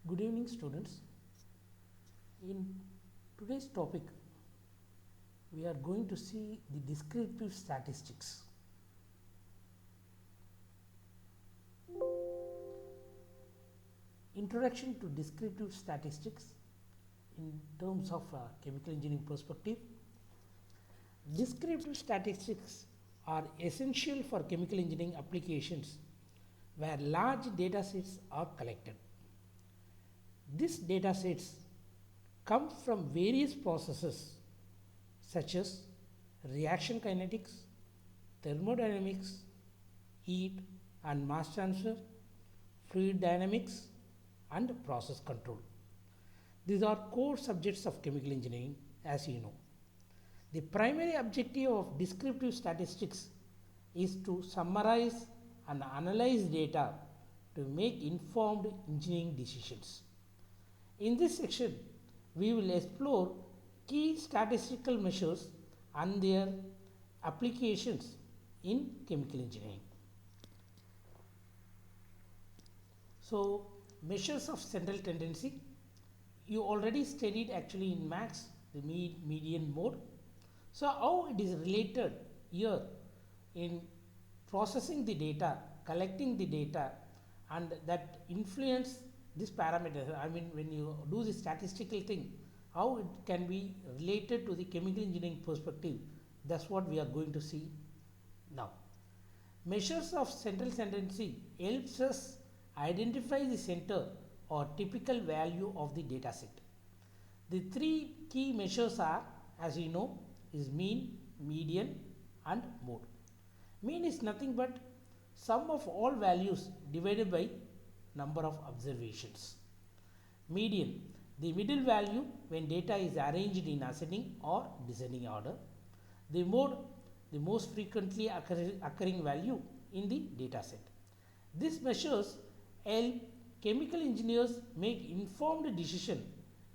Good evening, students. In today's topic, we are going to see the descriptive statistics. Introduction to descriptive statistics in terms of chemical engineering perspective. Descriptive statistics are essential for chemical engineering applications where large data sets are collected. These data sets come from various processes such as reaction kinetics, thermodynamics, heat and mass transfer, fluid dynamics and process control. These are core subjects of chemical engineering, as you know. The primary objective of descriptive statistics is to summarize and analyze data to make informed engineering decisions. In this section, we will explore key statistical measures and their applications in chemical engineering. So, measures of central tendency, you already studied actually in maths the median mode. So, how it is related here in processing the data, collecting the data and that influence this parameter. I mean, when you do the statistical thing, how it can be related to the chemical engineering perspective, that's what we are going to see now. Measures of central tendency helps us identify the center or typical value of the data set. The three key measures are, as you know, is mean, median and mode. Mean is nothing but sum of all values divided by number of observations. Median, the middle value when data is arranged in ascending or descending order. The mode, the most frequently occurring value in the data set. These measures help chemical engineers make informed decision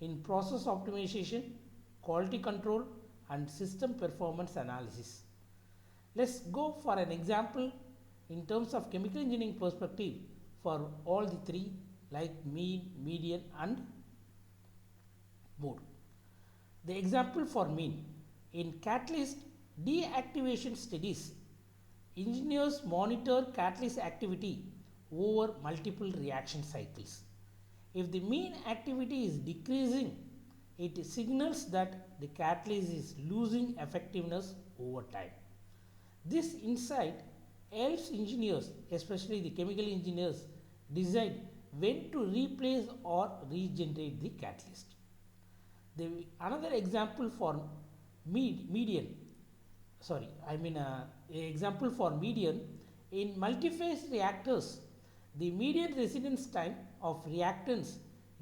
in process optimization, quality control and system performance analysis. Let's go for an example in terms of chemical engineering perspective for all the three like mean, median and mode. The example for mean, in catalyst deactivation studies, engineers monitor catalyst activity over multiple reaction cycles. If the mean activity is decreasing, it signals that the catalyst is losing effectiveness over time. This insight helps engineers, especially the chemical engineers, decide when to replace or regenerate the catalyst. Another example for median, example for median, in multiphase reactors, the median residence time of reactants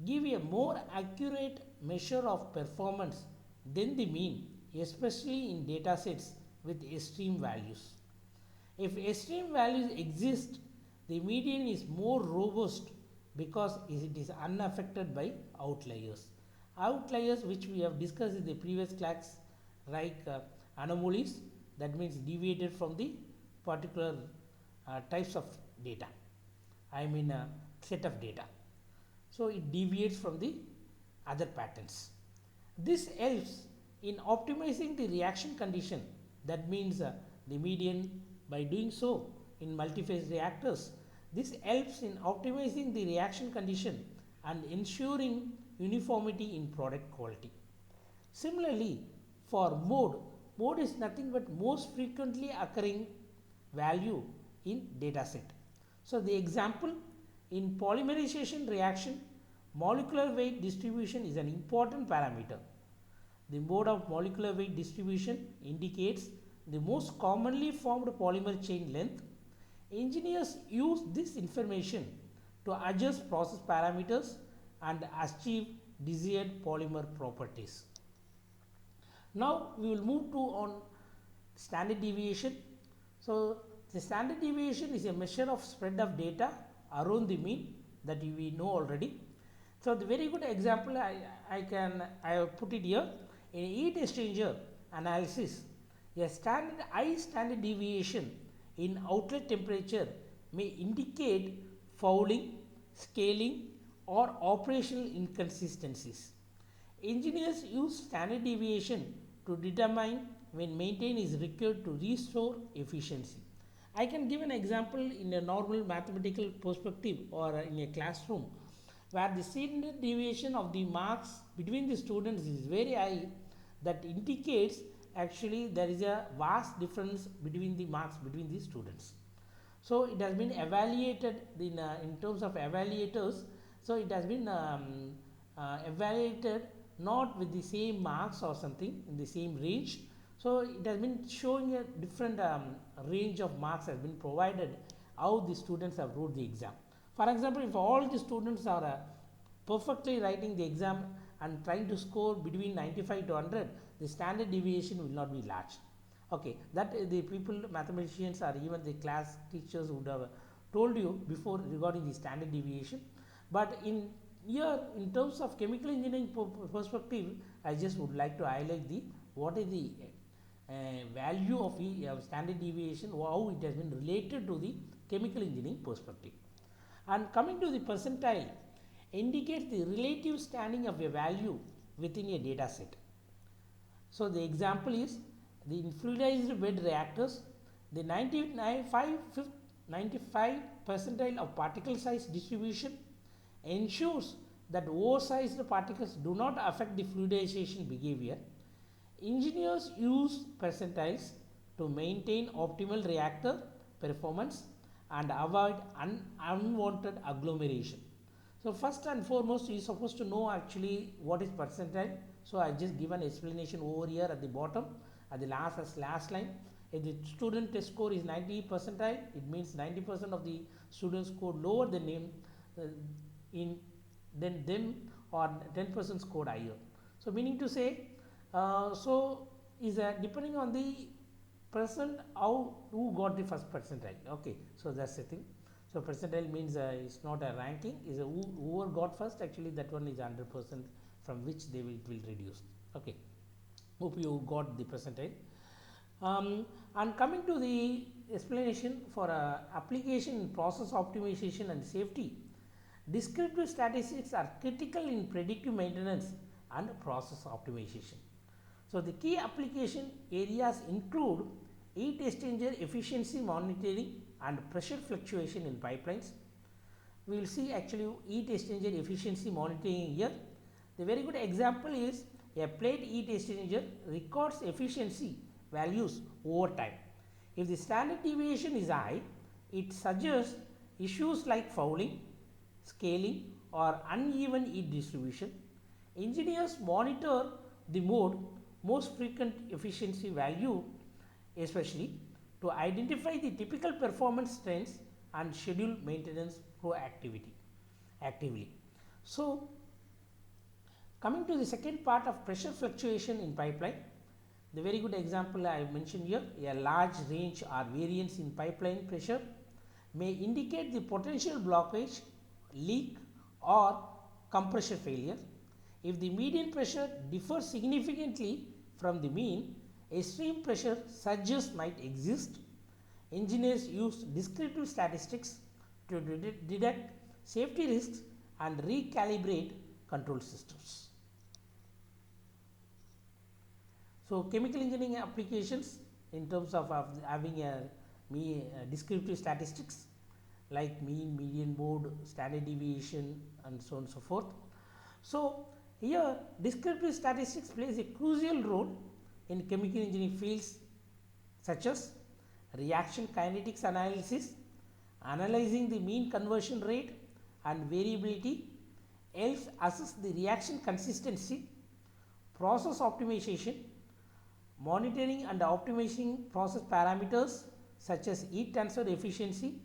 give a more accurate measure of performance than the mean, especially in data sets with extreme values. If extreme values exist, the median is more robust because it is unaffected by outliers. Outliers which we have discussed in the previous class like anomalies, that means deviated from the particular types of data. Set of data. So, it deviates from the other patterns. This helps in optimizing the reaction condition, that means the median. By doing so in multiphase reactors, this helps in optimizing the reaction condition and ensuring uniformity in product quality. Similarly, for mode is nothing but most frequently occurring value in data set. So, the example in polymerization reaction, molecular weight distribution is an important parameter. The mode of molecular weight distribution indicates the most commonly formed polymer chain length. Engineers use this information to adjust process parameters and achieve desired polymer properties. Now, we will move to on standard deviation. So, the standard deviation is a measure of spread of data around the mean that we know already. So, the very good example I have put it here in heat exchanger analysis. A high standard deviation in outlet temperature may indicate fouling, scaling or operational inconsistencies. Engineers use standard deviation to determine when maintain is required to restore efficiency. I can give an example in a normal mathematical perspective or in a classroom where the standard deviation of the marks between the students is very high, that indicates actually there is a vast difference between the marks between the students. So it has been evaluated in terms of evaluators. So it has been evaluated not with the same marks or something in the same range. So it has been showing a different range of marks has been provided how the students have wrote the exam. For example, if all the students are perfectly writing the exam and trying to score between 95 to 100, the standard deviation will not be large. Okay, that the people, mathematicians or even the class teachers would have told you before regarding the standard deviation. But in here, in terms of chemical engineering perspective, I just would like to highlight the what is the value of standard deviation, how it has been related to the chemical engineering perspective. And coming to the percentile, indicates the relative standing of a value within a data set. So the example is the fluidized bed reactors, the 95 percentile of particle size distribution ensures that oversized particles do not affect the fluidization behavior. Engineers use percentiles to maintain optimal reactor performance and avoid unwanted agglomeration. So first and foremost, you are supposed to know actually what is percentile. So I just give an explanation over here at the bottom, at the last line. If the student test score is 90 percentile, it means 90% of the students scored lower than them, or 10% scored higher. So meaning to say, so is depending on the person who got the first percentile. Okay, so that's the thing. So percentile means it's not a ranking, is whoever got first, actually that one is 100% from which it will reduce. Okay, hope you got the percentile. And coming to the explanation for application in process optimization and safety, descriptive statistics are critical in predictive maintenance and process optimization. So the key application areas include heat exchanger efficiency monitoring and pressure fluctuation in pipelines. We will see actually heat exchanger efficiency monitoring here. The very good example is a plate heat exchanger records efficiency values over time. If the standard deviation is high, it suggests issues like fouling, scaling or uneven heat distribution. Engineers monitor the most frequent efficiency value especially to identify the typical performance trends and schedule maintenance actively. So coming to the second part of pressure fluctuation in pipeline, the very good example I mentioned here, a large range or variance in pipeline pressure may indicate the potential blockage, leak or compressor failure. If the median pressure differs significantly from the mean, extreme pressure surges might exist. Engineers use descriptive statistics to detect safety risks and recalibrate control systems. So chemical engineering applications in terms of having a descriptive statistics like mean, median, mode, standard deviation and so on and so forth. So here descriptive statistics plays a crucial role in chemical engineering fields such as reaction kinetics analysis, analyzing the mean conversion rate and variability helps assess the reaction consistency, process optimization, monitoring and optimizing process parameters such as heat transfer efficiency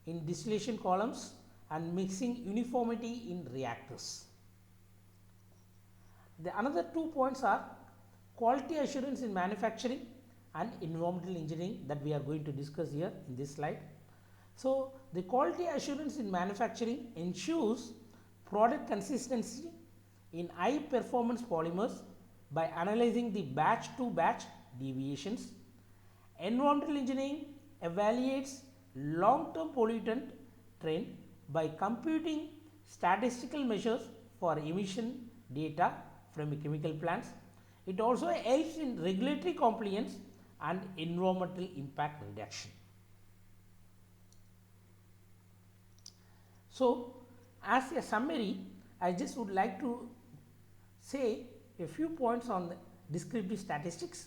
in distillation columns and mixing uniformity in reactors. The another 2 points are quality assurance in manufacturing and environmental engineering that we are going to discuss here in this slide. So the quality assurance in manufacturing ensures product consistency in high performance polymers by analyzing the batch to batch deviations. Environmental engineering evaluates long term pollutant trend by computing statistical measures for emission data from chemical plants. It also helps in regulatory compliance and environmental impact reduction. So, as a summary, I just would like to say a few points on the descriptive statistics,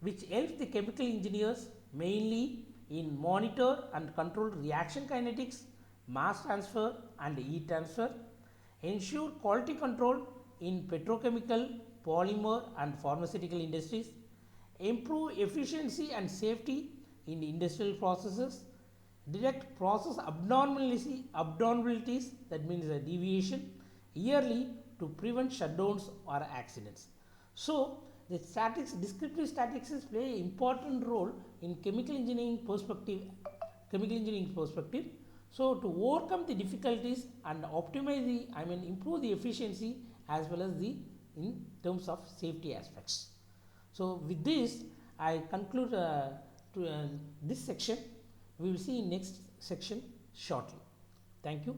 which helps the chemical engineers mainly in monitor and control reaction kinetics, mass transfer and heat transfer, ensure quality control in petrochemical, polymer and pharmaceutical industries, improve efficiency and safety in industrial processes, detect process abnormalities, that means a deviation, yearly to prevent shutdowns or accidents. So, the descriptive statistics play an important role in chemical engineering perspective. So, to overcome the difficulties and optimize improve the efficiency as well as the in terms of safety aspects. So, with this, I conclude this section. We will see in next section shortly. Thank you.